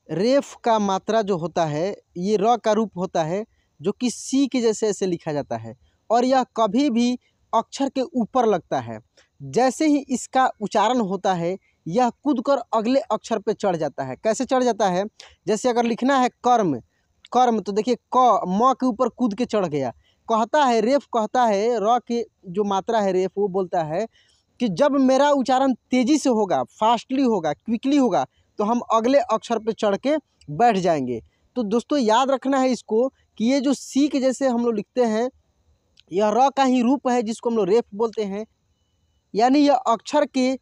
रेफ का मात्रा जो होता है ये र का रूप होता है, जो कि सी के जैसे ऐसे लिखा जाता है और यह कभी भी अक्षर के ऊपर लगता है। जैसे ही इसका उच्चारण होता है यह कूदकर अगले अक्षर पे चढ़ जाता है। कैसे चढ़ जाता है? जैसे अगर लिखना है कर्म, कर्म तो देखिए क म के ऊपर कूद के चढ़ गया। कहता है रेफ, कहता है र की जो मात्रा है रेफ, वो बोलता है कि जब मेरा उच्चारण तेज़ी से होगा, फास्टली होगा, क्विकली होगा, तो हम अगले अक्षर पे चढ़ के बैठ जाएंगे। तो दोस्तों याद रखना है इसको कि ये जो सी के जैसे हम लोग लिखते हैं, यह र का ही रूप है जिसको हम लोग रेफ बोलते हैं। यानी यह अक्षर के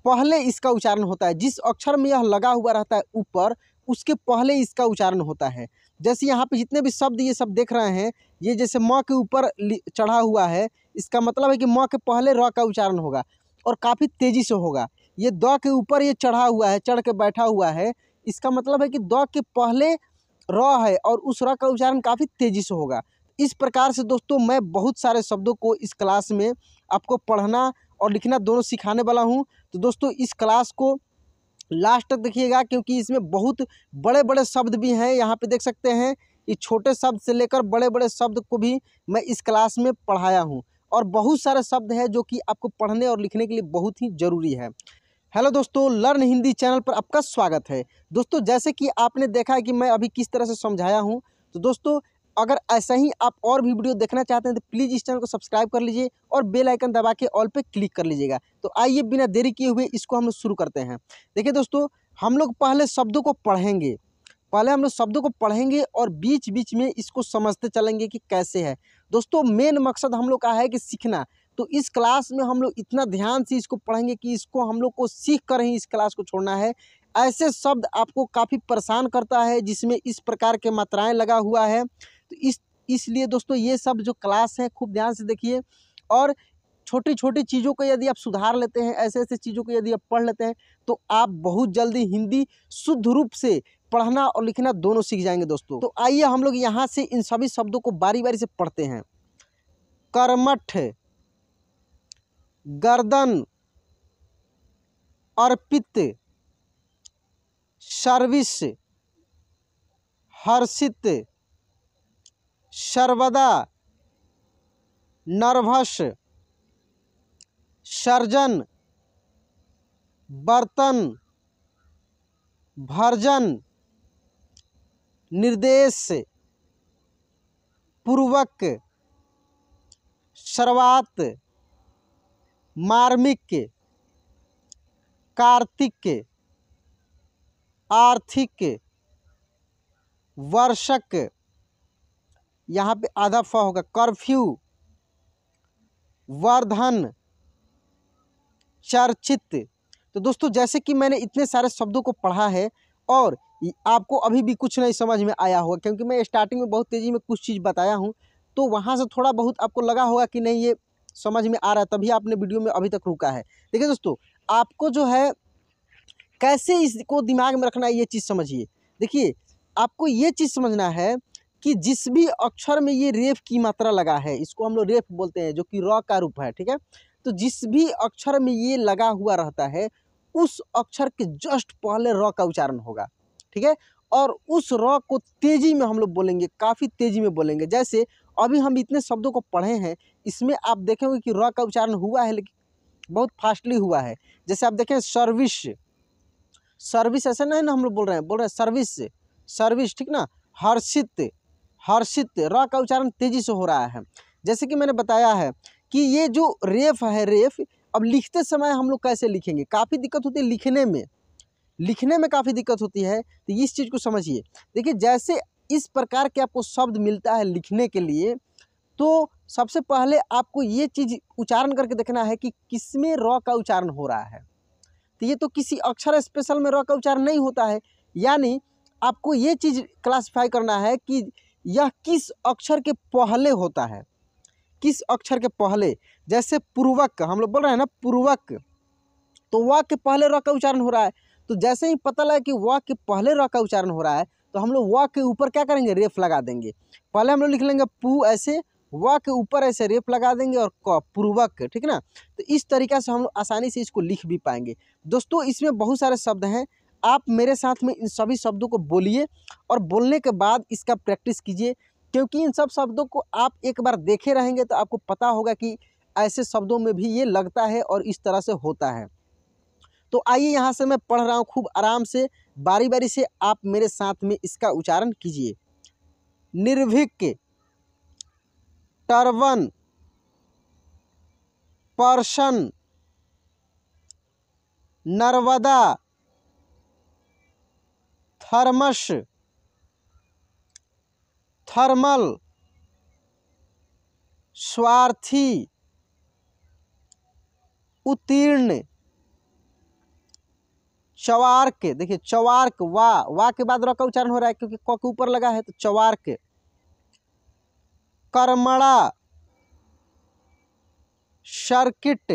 पहले इसका उच्चारण होता है। जिस अक्षर में यह लगा हुआ रहता है ऊपर, उसके पहले इसका उच्चारण होता है। जैसे यहाँ पे जितने भी शब्द ये सब देख रहे हैं, ये जैसे म के ऊपर चढ़ा हुआ है, इसका मतलब है कि म के पहले र का उच्चारण होगा और काफ़ी तेज़ी से होगा। ये द के ऊपर ये चढ़ा हुआ है, चढ़ के बैठा हुआ है, इसका मतलब है कि द के पहले र है और उस र का उच्चारण काफ़ी तेज़ी से होगा। इस प्रकार से दोस्तों मैं बहुत सारे शब्दों को इस क्लास में आपको पढ़ना और लिखना दोनों सिखाने वाला हूँ। तो दोस्तों इस क्लास को लास्ट तक देखिएगा, क्योंकि इसमें बहुत बड़े बड़े शब्द भी हैं। यहाँ पे देख सकते हैं, ये छोटे शब्द से लेकर बड़े बड़े शब्द को भी मैं इस क्लास में पढ़ाया हूँ और बहुत सारे शब्द हैं जो कि आपको पढ़ने और लिखने के लिए बहुत ही ज़रूरी है। हेलो दोस्तों, लर्न हिंदी चैनल पर आपका स्वागत है। दोस्तों जैसे कि आपने देखा है कि मैं अभी किस तरह से समझाया हूँ, तो दोस्तों अगर ऐसा ही आप और भी वीडियो देखना चाहते हैं तो प्लीज़ इस चैनल को सब्सक्राइब कर लीजिए और बेल आइकन दबा के ऑल पे क्लिक कर लीजिएगा। तो आइए बिना देरी किए हुए इसको हम लोग शुरू करते हैं। देखिए दोस्तों, हम लोग पहले शब्दों को पढ़ेंगे, और बीच बीच में इसको समझते चलेंगे कि कैसे है। दोस्तों मेन मकसद हम लोग का है कि सीखना। तो इस क्लास में हम लोग इतना ध्यान से इसको पढ़ेंगे कि इसको हम लोग को सीख कर ही इस क्लास को छोड़ना है। ऐसे शब्द आपको काफ़ी परेशान करता है जिसमें इस प्रकार के मात्राएं लगा हुआ है, तो इसलिए दोस्तों ये सब जो क्लास है खूब ध्यान से देखिए और छोटी छोटी चीज़ों को यदि आप सुधार लेते हैं, ऐसे ऐसे चीज़ों को यदि आप पढ़ लेते हैं, तो आप बहुत जल्दी हिंदी शुद्ध रूप से पढ़ना और लिखना दोनों सीख जाएंगे दोस्तों। तो आइए हम लोग यहाँ से इन सभी शब्दों को बारी बारी से पढ़ते हैं। कर्मठ, गर्दन, अर्पित, सर्विस, हर्षित, सर्वदा, नर्वस, सर्जन, बर्तन, भर्जन, निर्देश, पूर्वक, सर्वात, मार्मिक, कार्तिक, आर्थिक, वर्षक, यहाँ पे आधा फ होगा, कर्फ्यू, वर्धन, चर्चित। तो दोस्तों जैसे कि मैंने इतने सारे शब्दों को पढ़ा है और आपको अभी भी कुछ नहीं समझ में आया होगा, क्योंकि मैं स्टार्टिंग में बहुत तेज़ी में कुछ चीज़ बताया हूँ, तो वहाँ से थोड़ा बहुत आपको लगा होगा कि नहीं ये समझ में आ रहा है, तभी आपने वीडियो में अभी तक रुका है। देखिए दोस्तों, आपको जो है कैसे इसको दिमाग में रखना है ये चीज़ समझिए। देखिए आपको ये चीज़ समझना है कि जिस भी अक्षर में ये रेफ की मात्रा लगा है, इसको हम लोग रेफ बोलते हैं, जो कि र का रूप है, ठीक है। तो जिस भी अक्षर में ये लगा हुआ रहता है, उस अक्षर के जस्ट पहले र का उच्चारण होगा, ठीक है। और उस र को तेज़ी में हम लोग बोलेंगे, काफ़ी तेज़ी में बोलेंगे। जैसे अभी हम इतने शब्दों को पढ़े हैं, इसमें आप देखेंगे कि र का उच्चारण हुआ है लेकिन बहुत फास्टली हुआ है। जैसे आप देखें सर्विस, सर्विस ऐसा नहीं ना हम लोग बोल रहे हैं सर्विस, सर्विस, ठीक ना। हर्षित, हर्षित, र का उच्चारण तेज़ी से हो रहा है। जैसे कि मैंने बताया है कि ये जो रेफ है, रेफ अब लिखते समय हम लोग कैसे लिखेंगे, काफ़ी दिक्कत होती है लिखने में काफ़ी दिक्कत होती है। तो इस चीज़ को समझिए। देखिए जैसे इस प्रकार के आपको शब्द मिलता है लिखने के लिए, तो सबसे पहले आपको ये चीज़ उच्चारण करके देखना है कि किसमें र का उच्चारण हो रहा है। तो ये तो किसी अक्षर स्पेशल में र का उच्चारण नहीं होता है, यानी आपको ये चीज़ क्लासिफाई करना है कि यह किस अक्षर के पहले होता है, किस अक्षर के पहले। जैसे पूर्वक हम लोग बोल रहे हैं ना, पूर्वक, तो व के पहले र का उच्चारण हो रहा है। तो जैसे ही पता लगा कि व के पहले र का उच्चारण हो रहा है, तो हम लोग व के ऊपर क्या करेंगे, रेफ लगा देंगे। पहले हम लोग लिख लेंगे पू, ऐसे व के ऊपर ऐसे रेफ लगा देंगे और क, पूर्वक, ठीक ना। तो इस तरीक़ा से हम लोग आसानी से इसको लिख भी पाएंगे। दोस्तों इसमें बहुत सारे शब्द हैं, आप मेरे साथ में इन सभी शब्दों को बोलिए और बोलने के बाद इसका प्रैक्टिस कीजिए, क्योंकि इन सब शब्दों को आप एक बार देखे रहेंगे तो आपको पता होगा कि ऐसे शब्दों में भी ये लगता है और इस तरह से होता है। तो आइए यहाँ से मैं पढ़ रहा हूँ, खूब आराम से बारी बारी से आप मेरे साथ में इसका उच्चारण कीजिए। निर्भीक, turban, person, Narmada, thermos, thermal, स्वार्थी, उत्तीर्ण, चवार्क, देखिए चवार्क, वा के बाद र का उच्चारण हो रहा है क्योंकि क के ऊपर लगा है, तो चवार्क, कर्मणा, सर्किट,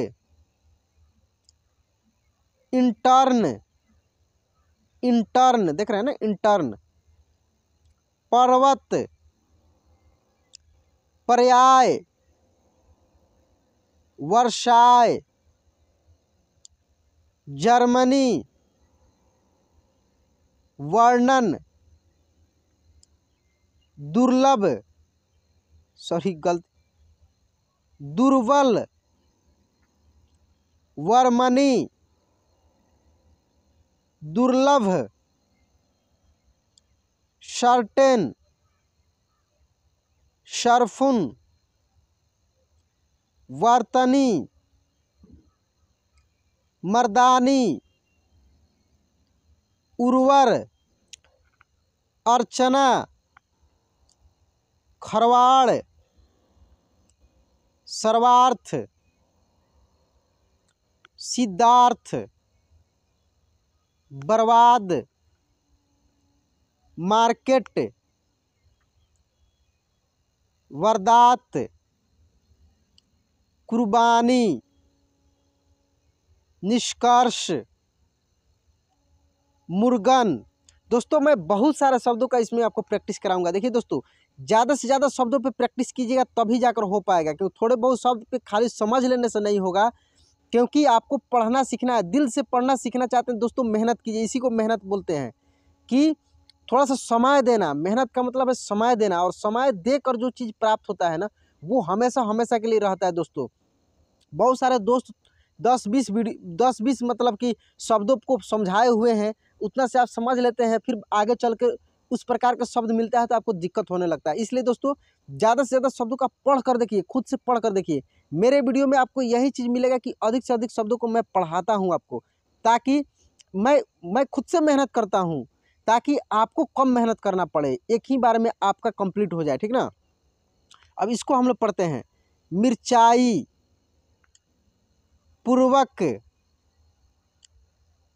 इंटर्न, इंटर्न देख रहे हैं ना, इंटर्न, पर्वत, पर्याय, वर्षाय, जर्मनी, वर्णन, दुर्लभ, सॉरी गलत, दुर्बल, वर्मनी, दुर्लभ, सर्टेन, शर्फुन, वर्तनी, मर्दानी, उर्वर, अर्चना, खरवाड़, सर्वार्थ, सिद्धार्थ, बर्बाद, मार्केट, वर्दात, कुर्बानी, निष्कर्ष, मुर्गन। दोस्तों मैं बहुत सारे शब्दों का इसमें आपको प्रैक्टिस कराऊंगा। देखिए दोस्तों, ज़्यादा से ज़्यादा शब्दों पे प्रैक्टिस कीजिएगा तभी जाकर हो पाएगा, क्योंकि थोड़े बहुत शब्द पे खाली समझ लेने से नहीं होगा, क्योंकि आपको पढ़ना सीखना है। दिल से पढ़ना सीखना चाहते हैं दोस्तों, मेहनत कीजिए। इसी को मेहनत बोलते हैं कि थोड़ा सा समय देना। मेहनत का मतलब है समय देना, और समय देकर जो चीज़ प्राप्त होता है ना, वो हमेशा हमेशा के लिए रहता है दोस्तों। बहुत सारे दोस्त 10-20 मतलब कि शब्दों को समझाए हुए हैं, उतना से आप समझ लेते हैं, फिर आगे चल के उस प्रकार का शब्द मिलता है तो आपको दिक्कत होने लगता है। इसलिए दोस्तों ज़्यादा से ज़्यादा शब्दों का पढ़ कर देखिए, खुद से पढ़ कर देखिए। मेरे वीडियो में आपको यही चीज़ मिलेगा कि अधिक से अधिक शब्दों को मैं पढ़ाता हूँ आपको, ताकि मैं खुद से मेहनत करता हूँ ताकि आपको कम मेहनत करना पड़े, एक ही बार में आपका कंप्लीट हो जाए, ठीक ना। अब इसको हम लोग पढ़ते हैं। मिर्चाई, पूर्वक,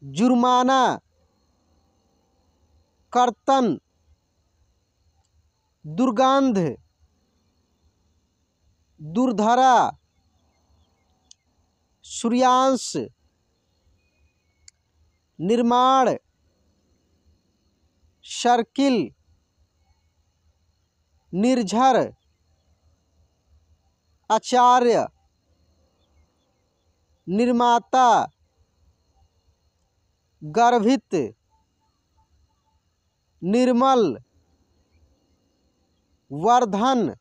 जुर्माना, कर्तन, दुर्गंध, दुर्धरा, सूर्यांश, निर्माण, सर्किल, निर्झर, आचार्य, निर्माता, गर्भित, निर्मल, वर्धन।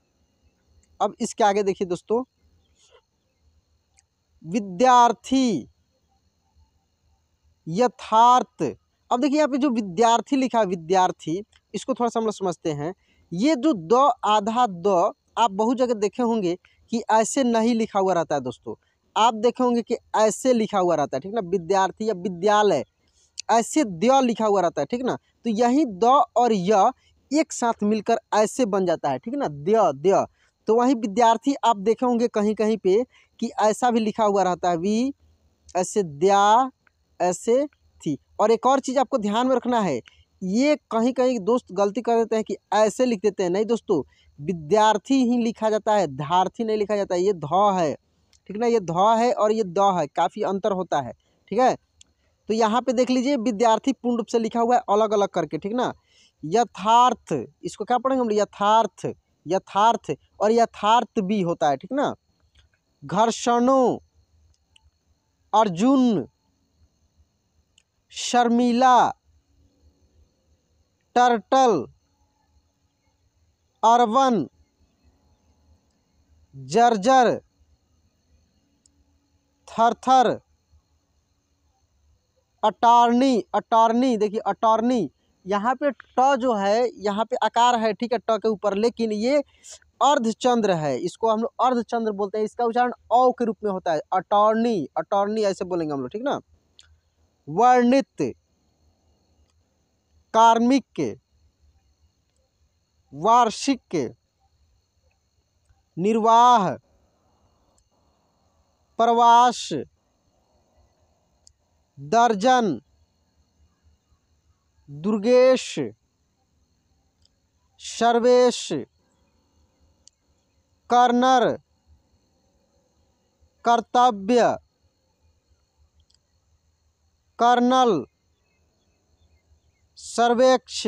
अब इसके आगे देखिए दोस्तों, विद्यार्थी, यथार्थ। अब देखिए यहाँ पे जो विद्यार्थी लिखा है, विद्यार्थी, इसको थोड़ा सा हम लोग समझते हैं। ये जो द आधा द आप बहुत जगह देखे होंगे कि ऐसे नहीं लिखा हुआ रहता है दोस्तों, आप देखे होंगे कि ऐसे लिखा हुआ रहता है, ठीक ना। विद्यार्थी या विद्यालय ऐसे द लिखा हुआ रहता है, ठीक ना। तो यही द और य एक साथ मिलकर ऐसे बन जाता है, ठीक ना, द। तो वहीं विद्यार्थी आप देखे होंगे कहीं कहीं पे कि ऐसा भी लिखा हुआ रहता है, वी ऐसे द्या ऐसे थी। और एक और चीज़ आपको ध्यान में रखना है, ये कहीं कहीं दोस्त गलती कर देते हैं कि ऐसे लिख देते हैं। नहीं दोस्तों, विद्यार्थी ही लिखा जाता है, धार्थी नहीं लिखा जाता है। ये ध है, ठीक ना, ये ध है और ये द है, काफ़ी अंतर होता है, ठीक है। तो यहाँ पे देख लीजिए, विद्यार्थी पूर्ण रूप से लिखा हुआ है अलग अलग करके, ठीक ना। यथार्थ, इसको क्या पढ़ेंगे हम लोग, यथार्थ, यथार्थ, और यथार्थ भी होता है, ठीक ना। घर्षणों, अर्जुन, शर्मिला, टर्टल, अर्बन, जर्जर, थरथर, अटॉर्नी। अटॉर्नी देखिए, अटॉर्नी यहाँ पे ट जो है यहाँ पे आकार है, ठीक है, ट के ऊपर, लेकिन ये अर्धचंद्र है, इसको हम लोग अर्धचंद्र बोलते हैं। इसका उच्चारण औ के रूप में होता है, अटॉर्नी। अटॉर्नी ऐसे बोलेंगे हम लोग, ठीक ना। वर्णित, कार्मिक, वार्षिक, निर्वाह, प्रवास, दर्जन, दुर्गेश, सर्वेश, कर्नर, कर्तव्य, कर्नल, सर्वेक्ष,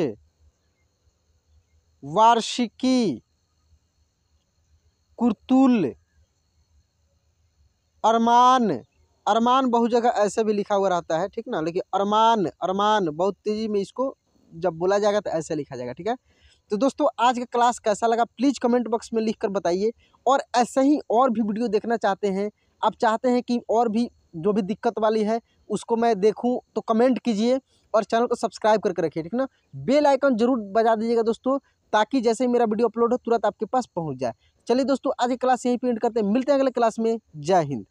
वार्षिकी, कुर्तुल, अरमान। अरमान बहुत जगह ऐसे भी लिखा हुआ रहता है, ठीक ना, लेकिन अरमान, अरमान बहुत तेजी में इसको जब बोला जाएगा तो ऐसे लिखा जाएगा, ठीक है। तो दोस्तों आज का क्लास कैसा लगा प्लीज़ कमेंट बॉक्स में लिख कर बताइए, और ऐसे ही और भी वीडियो देखना चाहते हैं, आप चाहते हैं कि और भी जो भी दिक्कत वाली है उसको मैं देखूं, तो कमेंट कीजिए और चैनल को सब्सक्राइब करके रखिए, ठीक ना। बेल आइकन जरूर बजा दीजिएगा दोस्तों, ताकि जैसे ही मेरा वीडियो अपलोड हो तुरंत आपके पास पहुँच जाए। चलिए दोस्तों आज की क्लास यहीं पे एंड करते हैं, मिलते हैं अगले क्लास में। जय हिंद।